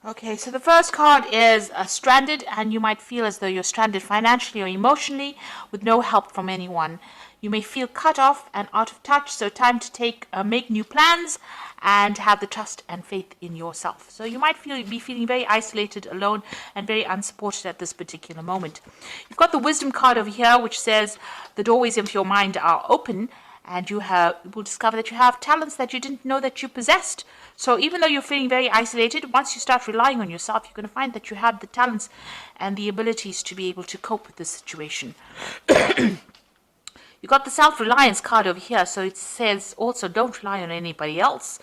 Okay, so the first card is stranded, and you might feel as though you're stranded financially or emotionally with no help from anyone. You may feel cut off and out of touch, so time to make new plans and have the trust and faith in yourself. So you might be feeling very isolated, alone, and very unsupported at this particular moment. You've got the wisdom card over here, which says the doorways of your mind are open, and you will discover that you have talents that you didn't know that you possessed. So even though you're feeling very isolated, once you start relying on yourself, you're going to find that you have the talents and the abilities to be able to cope with this situation. You got the self-reliance card over here, so it says also don't rely on anybody else.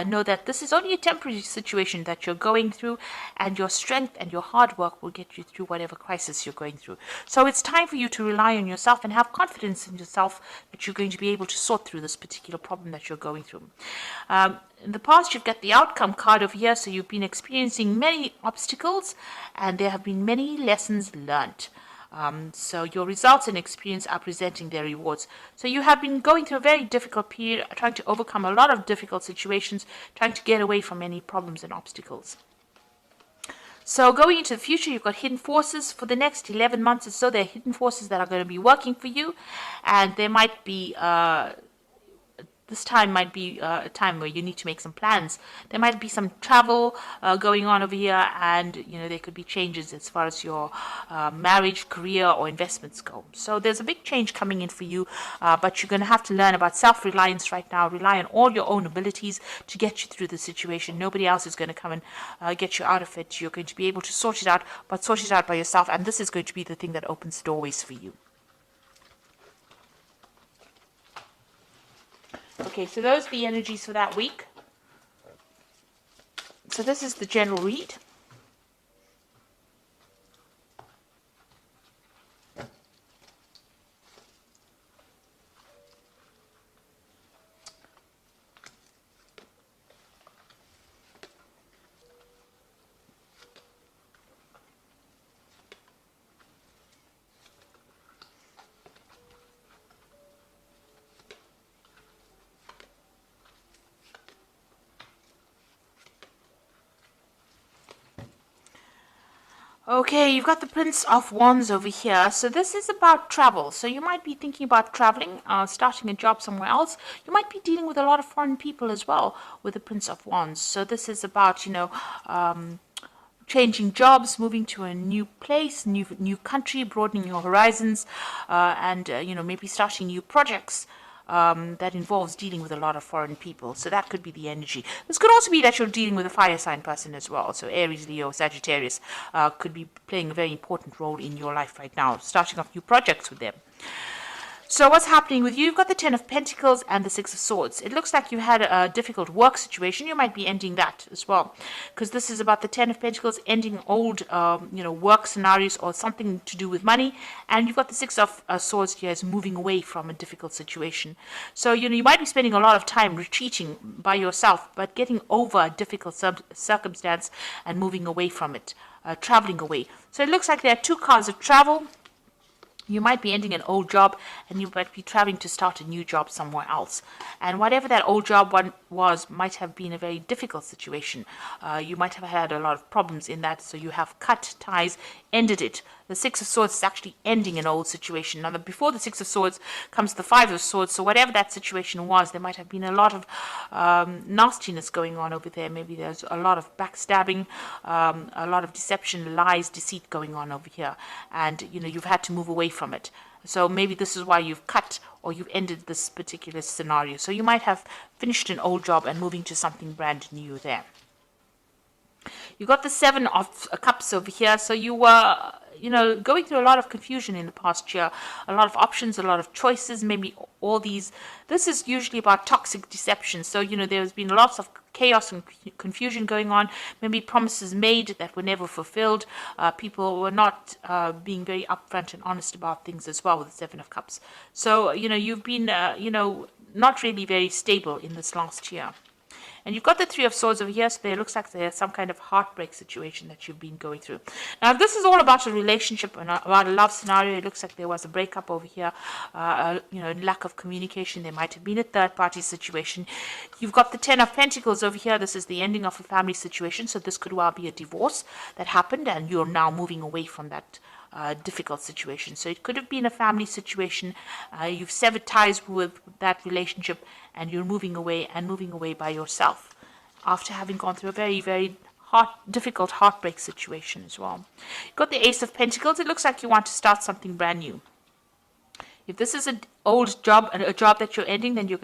Know that this is only a temporary situation that you're going through, and your strength and your hard work will get you through whatever crisis you're going through. So it's time for you to rely on yourself and have confidence in yourself that you're going to be able to sort through this particular problem that you're going through. In the past, you've got the outcome card over here, so you've been experiencing many obstacles, and there have been many lessons learned. So your results and experience are presenting their rewards. So you have been going through a very difficult period, trying to overcome a lot of difficult situations, trying to get away from any problems and obstacles. So going into the future, you've got hidden forces. For the next 11 months or so, there are hidden forces that are going to be working for you, and there might be this time might be a time where you need to make some plans. There might be some travel going on over here, and there could be changes as far as your marriage, career, or investments go. So there's a big change coming in for you, but you're going to have to learn about self-reliance right now. Rely on all your own abilities to get you through the situation. Nobody else is going to come and get you out of it. You're going to be able to sort it out, but sort it out by yourself, and this is going to be the thing that opens doorways for you. Okay, so those are the energies for that week. So this is the general read. Okay, you've got the Prince of Wands over here. So this is about travel. So you might be thinking about traveling, starting a job somewhere else. You might be dealing with a lot of foreign people as well with the Prince of Wands. So this is about, changing jobs, moving to a new place, new country, broadening your horizons, and maybe starting new projects. That involves dealing with a lot of foreign people. So that could be the energy. This could also be that you're dealing with a fire sign person as well. So Aries, Leo, Sagittarius could be playing a very important role in your life right now, starting off new projects with them. So what's happening with you? You've got the Ten of Pentacles and the Six of Swords. It looks like you had a difficult work situation. You might be ending that as well, because this is about the Ten of Pentacles ending old, work scenarios or something to do with money. And you've got the Six of Swords here as moving away from a difficult situation. So, you might be spending a lot of time retreating by yourself, but getting over a difficult circumstance and moving away from it, traveling away. So it looks like there are two cards of travel. You might be ending an old job, and you might be traveling to start a new job somewhere else. And whatever that old job was might have been a very difficult situation. You might have had a lot of problems in that, so you have cut ties, ended it. The Six of Swords is actually ending an old situation. Now, before the Six of Swords comes the Five of Swords, so whatever that situation was, there might have been a lot of nastiness going on over there. Maybe there's a lot of backstabbing, a lot of deception, lies, deceit going on over here. And, you've had to move away from it. So maybe this is why you've cut or you've ended this particular scenario. So you might have finished an old job and moving to something brand new there. You got the Seven of Cups over here. So you were, going through a lot of confusion in the past year, a lot of options, a lot of choices, maybe all these. This is usually about toxic deception. So, there's been lots of chaos and confusion going on, maybe promises made that were never fulfilled. People were not being very upfront and honest about things as well with the Seven of Cups. So, you've been, not really very stable in this last year. And you've got the Three of Swords over here, so there looks like there's some kind of heartbreak situation that you've been going through. Now, if this is all about a relationship and about a love scenario, it looks like there was a breakup over here, lack of communication. There might have been a third-party situation. You've got the Ten of Pentacles over here. This is the ending of a family situation, so this could well be a divorce that happened, and you're now moving away from that difficult situation. So it could have been a family situation. You've severed ties with that relationship, and you're moving away by yourself after having gone through a very, very difficult heartbreak situation as well. You've got the Ace of Pentacles. It looks like you want to start something brand new. If this is an old job, a job that you're ending, then you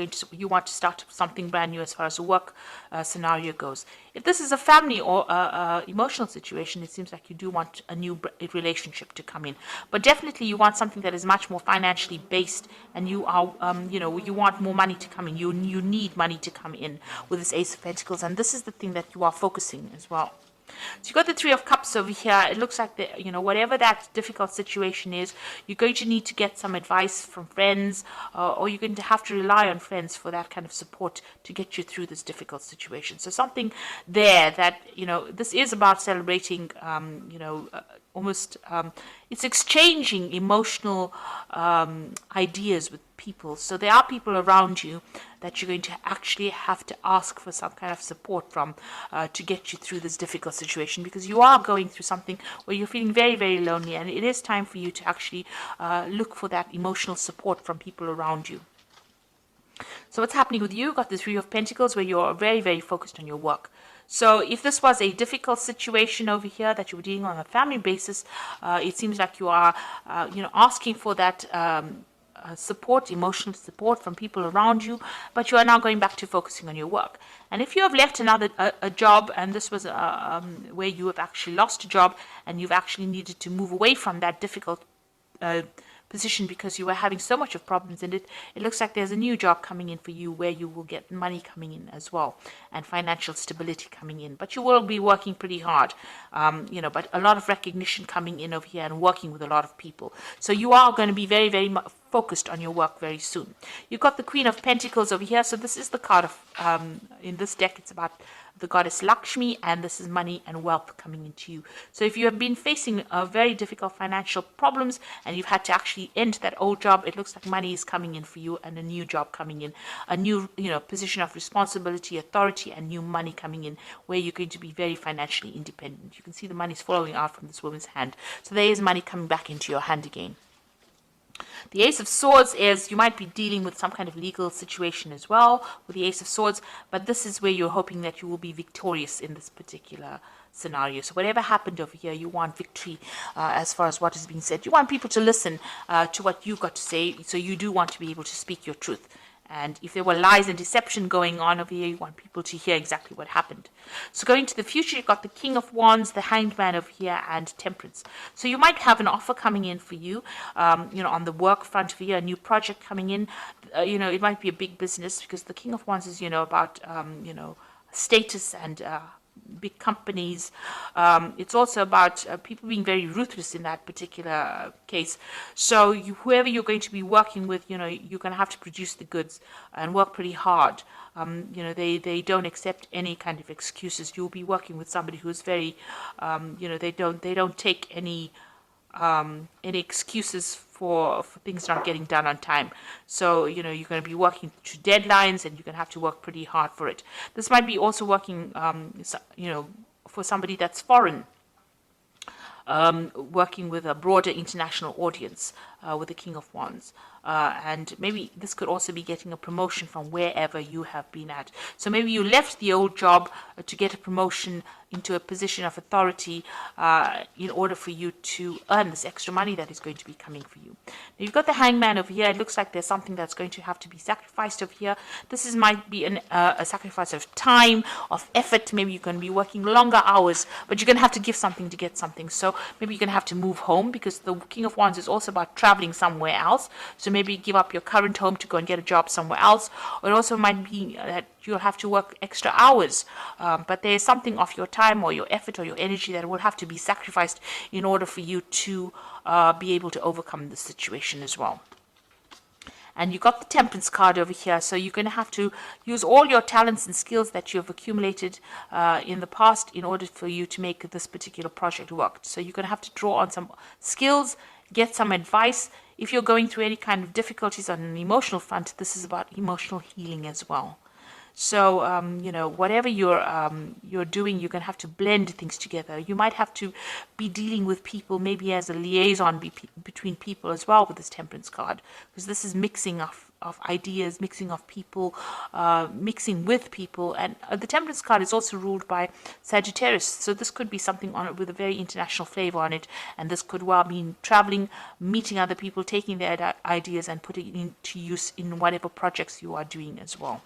want to start something brand new as far as the work scenario goes. If this is a family or emotional situation, it seems like you do want a new relationship to come in. But definitely, you want something that is much more financially based, and you are, you want more money to come in. You need money to come in with this Ace of Pentacles, and this is the thing that you are focusing as well. So you've got the Three of Cups over here. It looks like, whatever that difficult situation is, you're going to need to get some advice from friends, or you're going to have to rely on friends for that kind of support to get you through this difficult situation. So something there that, this is about celebrating, it's exchanging emotional ideas with people. So there are people around you that you're going to actually have to ask for some kind of support from to get you through this difficult situation, because you are going through something where you're feeling very, very lonely, and it is time for you to actually look for that emotional support from people around you. So what's happening with you? You've got the Three of Pentacles where you're very, very focused on your work. So if this was a difficult situation over here that you were dealing on a family basis, it seems like you are, asking for that support, emotional support from people around you, but you are now going back to focusing on your work. And if you have left a job, and this was where you have actually lost a job, and you've actually needed to move away from that difficult position because you were having so much of problems in it, it looks like there's a new job coming in for you where you will get money coming in as well, and financial stability coming in. But you will be working pretty hard, but a lot of recognition coming in over here and working with a lot of people. So you are going to be very, very focused on your work very soon. You've got the Queen of Pentacles over here. So this is the card of, in this deck, it's about the goddess Lakshmi, and this is money and wealth coming into you. So if you have been facing very difficult financial problems and you've had to actually end that old job, it looks like money is coming in for you and a new job coming in, a new position of responsibility, authority, and new money coming in where you're going to be very financially independent. You can see the money's flowing out from this woman's hand. So there is money coming back into your hand again. The Ace of Swords is, you might be dealing with some kind of legal situation as well with the Ace of Swords, but this is where you're hoping that you will be victorious in this particular scenario. So whatever happened over here, you want victory as far as what is being said. You want people to listen to what you've got to say, so you do want to be able to speak your truth. And if there were lies and deception going on over here, you want people to hear exactly what happened. So going to the future, you've got the King of Wands, the Hanged Man over here, and Temperance. So you might have an offer coming in for you, on the work front for you, a new project coming in. It might be a big business, because the King of Wands is, about, status and big companies. It's also about people being very ruthless in that particular case. So whoever you're going to be working with, you're going to have to produce the goods and work pretty hard. They don't accept any kind of excuses. You'll be working with somebody who's very, they don't take any excuses for things not getting done on time. So, you're going to be working to deadlines, and you're going to have to work pretty hard for it. This might be also working, for somebody that's foreign, working with a broader international audience with the King of Wands. And maybe this could also be getting a promotion from wherever you have been at. So maybe you left the old job to get a promotion into a position of authority in order for you to earn this extra money that is going to be coming for you. Now, you've got the Hangman over here. It looks like there's something that's going to have to be sacrificed over here. This might be a sacrifice of time, of effort. Maybe you're going to be working longer hours, but you're going to have to give something to get something. So maybe you're going to have to move home, because the King of Wands is also about traveling somewhere else. So maybe give up your current home to go and get a job somewhere else. Or it also might be that you'll have to work extra hours, but there's something of your time or your effort or your energy that will have to be sacrificed in order for you to be able to overcome the situation as well. And you got the Temperance card over here, so you're going to have to use all your talents and skills that you have accumulated in the past in order for you to make this particular project work. So you're going to have to draw on some skills, get some advice. If you're going through any kind of difficulties on an emotional front, this is about emotional healing as well. So, whatever you're doing, you're going to have to blend things together. You might have to be dealing with people, maybe as a liaison between people as well with this Temperance card, because this is mixing of ideas, mixing of people, mixing with people. And the Temperance card is also ruled by Sagittarius, so this could be something on it with a very international flavor on it, and this could well mean traveling, meeting other people, taking their ideas and putting it into use in whatever projects you are doing as well.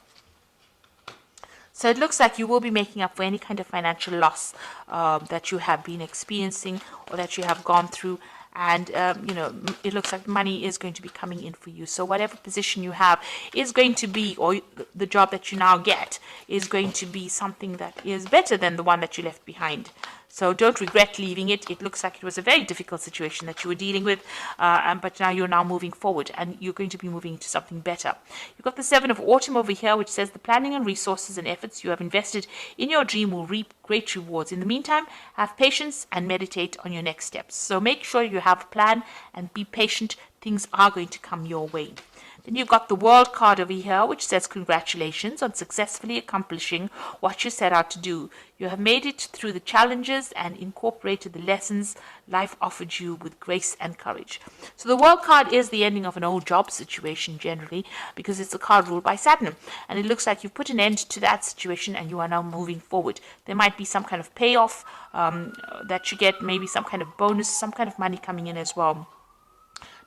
So it looks like you will be making up for any kind of financial loss that you have been experiencing or that you have gone through. And, it looks like money is going to be coming in for you. So whatever position you have is going to be, or the job that you now get is going to be something that is better than the one that you left behind. So don't regret leaving it. It looks like it was a very difficult situation that you were dealing with, but now you're moving forward and you're going to be moving into something better. You've got the Seven of Autumn over here, which says the planning and resources and efforts you have invested in your dream will reap great rewards. In the meantime, have patience and meditate on your next steps. So make sure you have a plan and be patient. Things are going to come your way. Then you've got the World card over here, which says congratulations on successfully accomplishing what you set out to do. You have made it through the challenges and incorporated the lessons life offered you with grace and courage. So the World card is the ending of an old job situation generally, because it's a card ruled by Saturn. And it looks like you've put an end to that situation and you are now moving forward. There might be some kind of payoff that you get, maybe some kind of bonus, some kind of money coming in as well,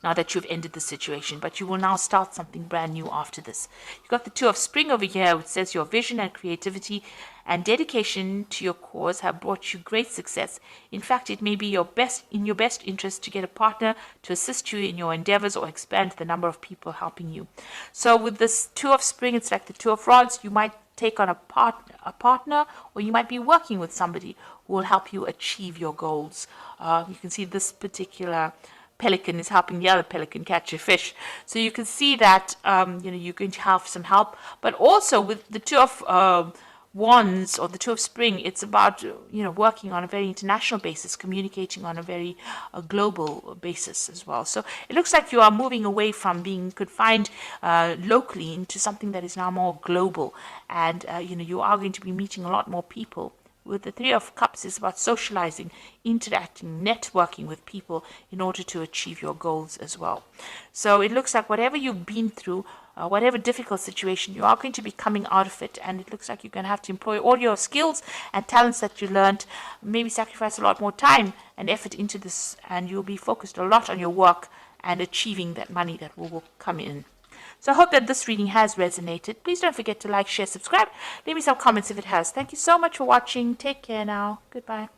now that you've ended the situation, but you will now start something brand new after this. You've got the Two of Spring over here, which says your vision and creativity and dedication to your cause have brought you great success. In fact, it may be in your best interest to get a partner to assist you in your endeavors or expand the number of people helping you. So with this Two of Spring, it's like the Two of Rods. You might take on a partner, or you might be working with somebody who will help you achieve your goals. You can see this particular pelican is helping the other pelican catch a fish. So you can see that you're going to have some help. But also with the Two of Wands or the Two of Spring, it's about working on a very international basis, communicating on a very global basis as well. So it looks like you are moving away from being confined locally into something that is now more global, and you are going to be meeting a lot more people. With the Three of Cups, it's about socializing, interacting, networking with people in order to achieve your goals as well. So it looks like whatever you've been through, whatever difficult situation, you are going to be coming out of it. And it looks like you're going to have to employ all your skills and talents that you learned, maybe sacrifice a lot more time and effort into this, and you'll be focused a lot on your work and achieving that money that will come in. So I hope that this reading has resonated. Please don't forget to like, share, subscribe. Leave me some comments if it has. Thank you so much for watching. Take care now. Goodbye.